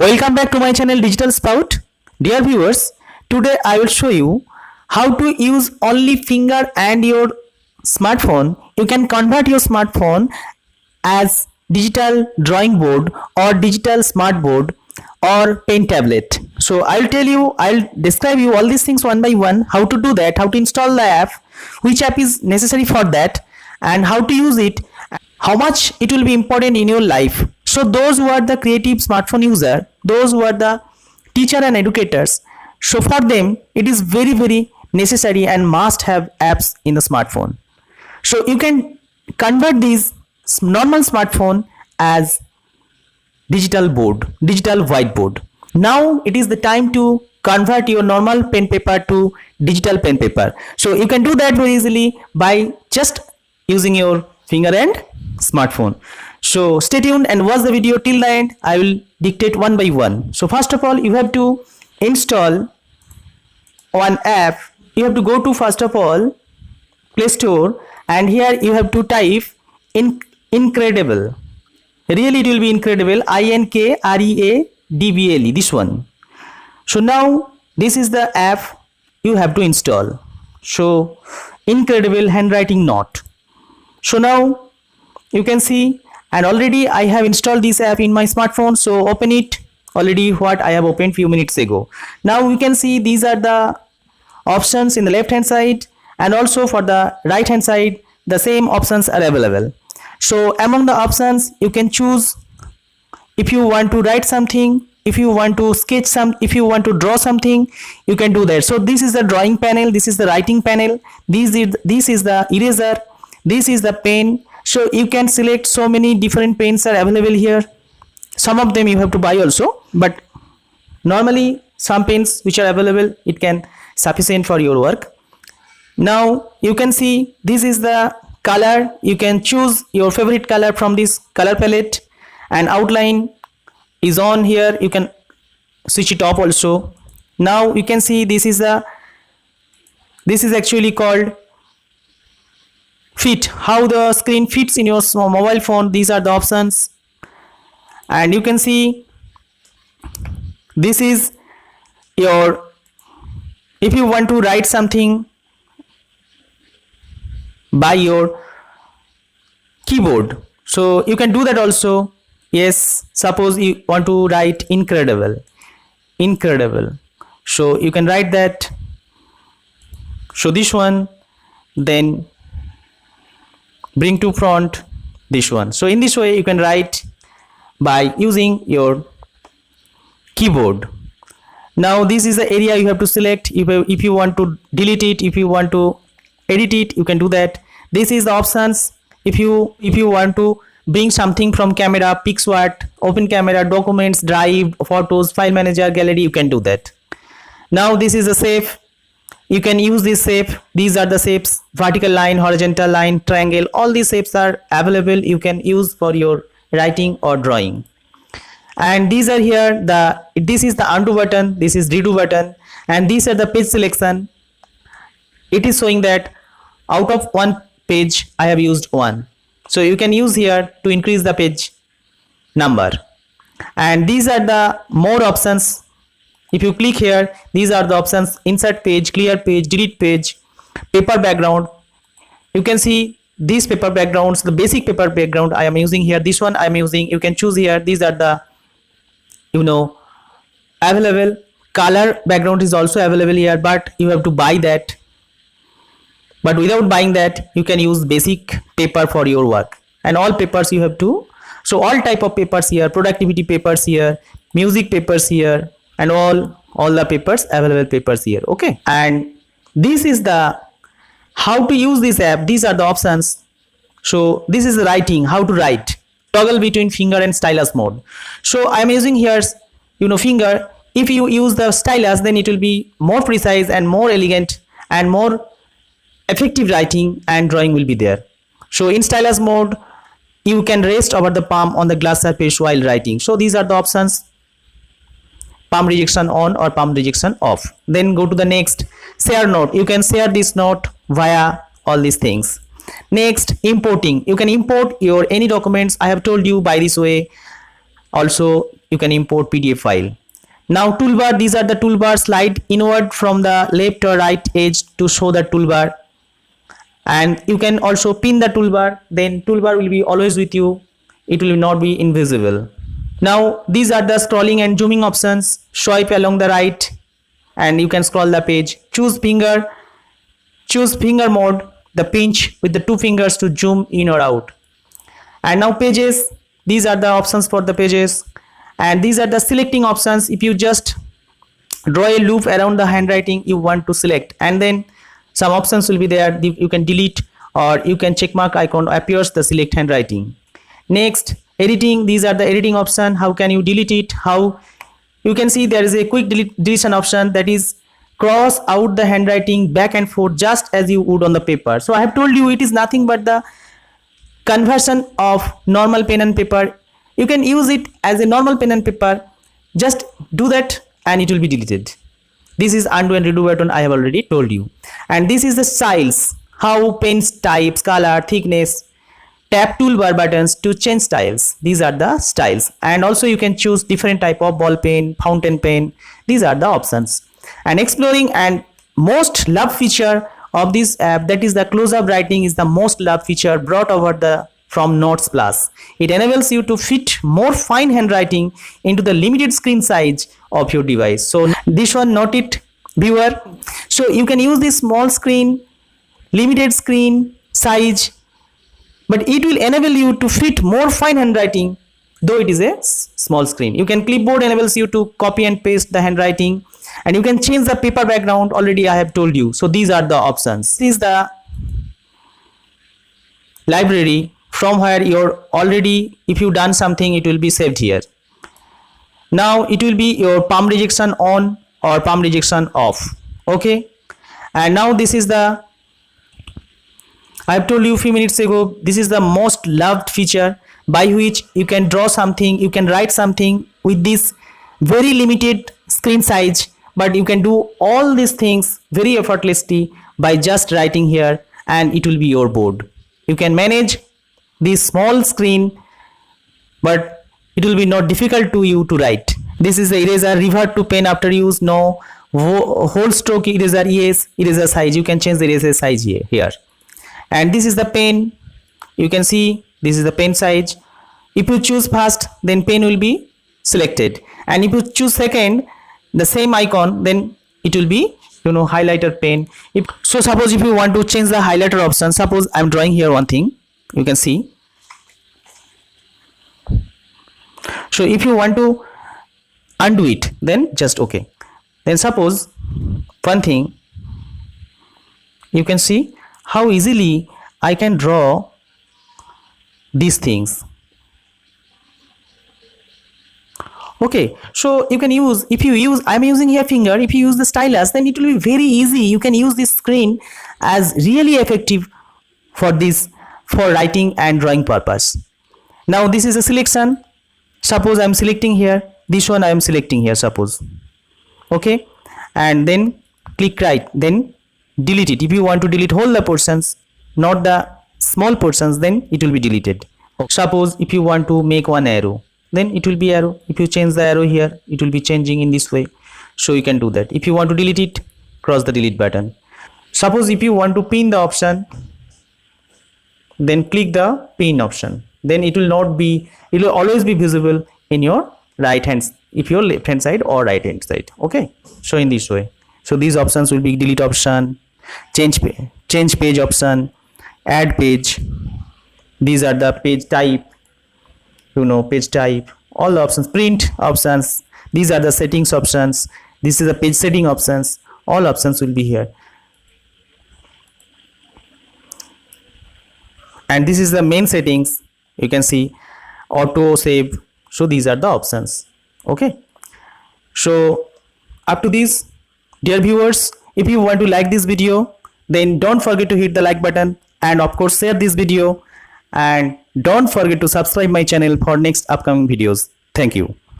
Welcome back to my channel Digital Spout. Dear viewers, today I will show you how to use only finger and your smartphone. You can convert your smartphone as digital drawing board or digital smart board or pen tablet. So I'll describe you all these things one by one, how to do that, how to install the app, which app is necessary for that, and how to use it, how much it will be important in your life. So those who are the creative smartphone user, those who are the teacher and educators, so for them it is very necessary and must have apps in the smartphone. So you can convert these normal smartphone as digital board, digital whiteboard. Now it is the time to convert your normal pen paper to digital pen paper. So you can do that very easily by just using your finger and smartphone. So stay tuned and watch the video till the end. I will dictate one by one. So first of all, you have to install one app. You have to go to first of all Play Store, and here you have to type Incredible. Really it will be Incredible, Inkreadable, this one. So now this is the app you have to install. So Incredible handwriting note. So now you can see, and already I have installed this app in my smartphone. So open it. Already what I have opened few minutes ago. Now you can see these are the options in the left hand side, and also for the right hand side the same options are available. So among the options you can choose if you want to write something, if you want to sketch some, if you want to draw something, you can do that. So this is the drawing panel, this is the writing panel, this is the eraser, this is the pen. So you can select so many different pens are available here. Some of them you have to buy also, but normally some pens which are available, it can sufficient for your work. Now you can see this is the color. You can choose your favorite color from this color palette, and outline is on here. You can switch it off also. Now you can see this is actually called fit, how the screen fits in your mobile phone. These are the options, and you can see this is your, if you want to write something by your keyboard, so you can do that also. Yes, suppose you want to write incredible, so you can write that. So this one, then bring to front this one. So in this way you can write by using your keyboard. Now this is the area you have to select. If you want to delete it, if you want to edit it, you can do that. This is the options. If you want to bring something from camera, PicsArt, open camera, documents, drive, photos, file manager, gallery, you can do that. Now this is a shape. You can use this shape. These are the shapes: vertical line, horizontal line, triangle. All these shapes are available. You can use for your writing or drawing. And these are here, this is the undo button, this is redo button, and these are the page selection. It is showing that out of one page I have used one. So you can use here to increase the page number. And these are the more options. If you click here, these are the options: insert page, clear page, delete page, paper background. You can see these paper backgrounds, the basic paper background I am using here. This one I am using. You can choose here. These are the available. Color background is also available here, but you have to buy that. But without buying that, you can use basic paper for your work. And all papers you have to, so all type of papers here, productivity papers here, music papers here, and all the papers, available papers here. Okay, and this is the how to use this app. These are the options. So this is the writing, how to write, toggle between finger and stylus mode. So I am using here finger. If you use the stylus, then it will be more precise and more elegant and more effective writing and drawing will be there. So in stylus mode you can rest over the palm on the glass surface while writing. So these are the options: palm rejection on or palm rejection off. Then go to the next, share note. You can share this note via all these things. Next, importing. You can import your any documents. I have told you by this way. Also you can import PDF file. Now toolbar, these are the toolbar. Slide inward from the left or right edge to show the toolbar, and you can also pin the toolbar, then toolbar will be always with you, it will not be invisible. Now these are the scrolling and zooming options. Swipe along the right and you can scroll the page. Choose finger mode, the pinch with the two fingers to zoom in or out. And now pages, these are the options for the pages, and these are the selecting options. If you just draw a loop around the handwriting you want to select, and then some options will be there. You can delete, or you can check mark icon appears the select handwriting. Next, editing, these are the editing option. How can you delete it? How you can see there is a quick deletion option, that is cross out the handwriting back and forth just as you would on the paper. So I have told you it is nothing but the conversion of normal pen and paper. You can use it as a normal pen and paper, just do that and it will be deleted. This is undo and redo button, I have already told you. And this is the styles, how pens types, color, thickness. Tap toolbar buttons to change styles. These are the styles, and also you can choose different type of ball pen, fountain pen. These are the options. And exploring and most loved feature of this app, that is the close-up writing, is the most loved feature brought over from Notes Plus. It enables you to fit more fine handwriting into the limited screen size of your device. So this one, note it viewer. So you can use this small screen, limited screen size, but it will enable you to fit more fine handwriting though it is a small screen. You can clipboard enables you to copy and paste the handwriting, and you can change the paper background, already I have told you. So these are the options. This is the library from where you're already, if you done something, it will be saved here. Now it will be your palm rejection on or palm rejection off. Okay, and now this is the, I have told you a few minutes ago, this is the most loved feature by which you can draw something, you can write something with this very limited screen size, but you can do all these things very effortlessly by just writing here, and it will be your board. You can manage this small screen, but it will be not difficult to you to write. This is the eraser, revert to pen after use, no. Whole stroke eraser, yes. Eraser size, you can change the eraser size here. And this is the pen, you can see this is the pen size. If you choose first, then pen will be selected, and if you choose second, the same icon, then it will be, you know, highlighter pen. So suppose if you want to change the highlighter option, suppose I'm drawing here one thing, you can see. So if you want to undo it, then just okay. Then suppose one thing, you can see how easily I can draw these things. Okay, so you can use, if you use, I'm using here finger, if you use the stylus, then it will be very easy. You can use this screen as really effective for this, for writing and drawing purpose. Now this is a selection. Suppose I'm selecting here, this one I am selecting here, suppose. Okay, and then click right, then delete it. If you want to delete whole the portions, not the small portions, then it will be deleted. Suppose if you want to make one arrow, then it will be arrow. If you change the arrow here, it will be changing in this way. So you can do that. If you want to delete it, cross the delete button. Suppose if you want to pin the option, then click the pin option. Then it will not be, it will always be visible in your right hand, if your left hand side or right hand side. Okay, so in this way. So these options will be delete option, change page option, add page. These are the page type, you know, page type, all the options, print options. These are the settings options. This is the page setting options. All options will be here. And this is the main settings. You can see auto save. So these are the options. Okay, so up to this, dear viewers, if you want to like this video, then don't forget to hit the like button, and of course share this video, and don't forget to subscribe my channel for next upcoming videos. Thank you.